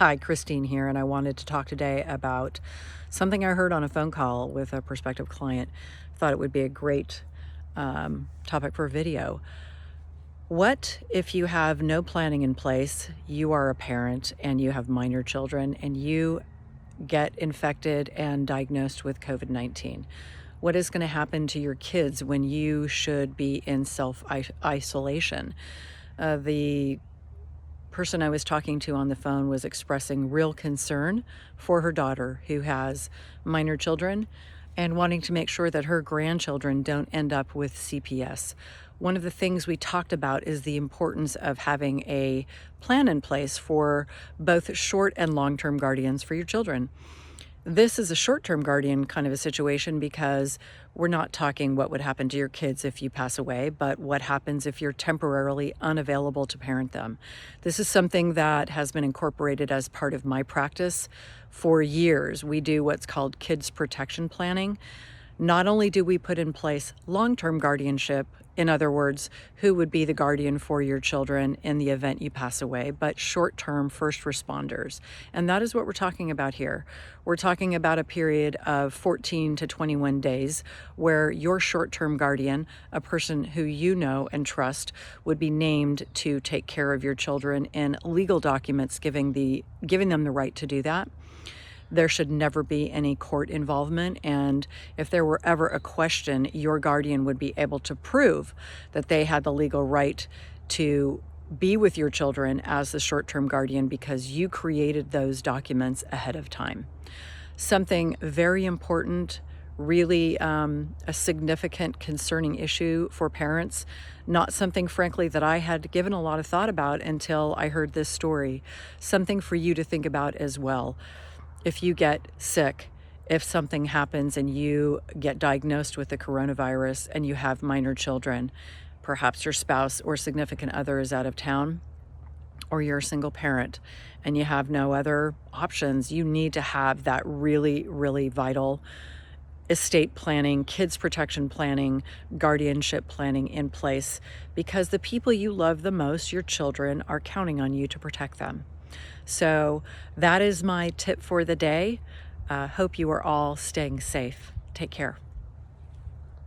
Hi, Christine here, and I wanted to talk today about something I heard on a phone call with a prospective client. Thought it would be a great topic for a video. What if you have no planning in place, you are a parent and you have minor children, and you get infected and diagnosed with COVID-19? What is going to happen to your kids when you should be in self-isolation? The person I was talking to on the phone was expressing real concern for her daughter who has minor children and wanting to make sure that her grandchildren don't end up with CPS. One of the things we talked about is the importance of having a plan in place for both short and long-term guardians for your children. This is a short-term guardian kind of a situation because we're not talking what would happen to your kids if you pass away, but what happens if you're temporarily unavailable to parent them. This is something that has been incorporated as part of my practice for years. We do what's called kids protection planning. Not only do we put in place long-term guardianship, in other words, who would be the guardian for your children in the event you pass away, but short-term first responders. And that is what we're talking about here. We're talking about a period of 14 to 21 days where your short-term guardian, a person who you know and trust, would be named to take care of your children in legal documents giving them the right to do that. There should never be any court involvement, and if there were ever a question, your guardian would be able to prove that they had the legal right to be with your children as the short-term guardian because you created those documents ahead of time. Something very important, really a significant concerning issue for parents, not something frankly that I had given a lot of thought about until I heard this story. Something for you to think about as well. If you get sick, if something happens and you get diagnosed with the coronavirus and you have minor children, perhaps your spouse or significant other is out of town, or you're a single parent and you have no other options, you need to have that really, really vital estate planning, kids protection planning, guardianship planning in place because the people you love the most, your children, are counting on you to protect them. So that is my tip for the day. Hope you are all staying safe. Take care.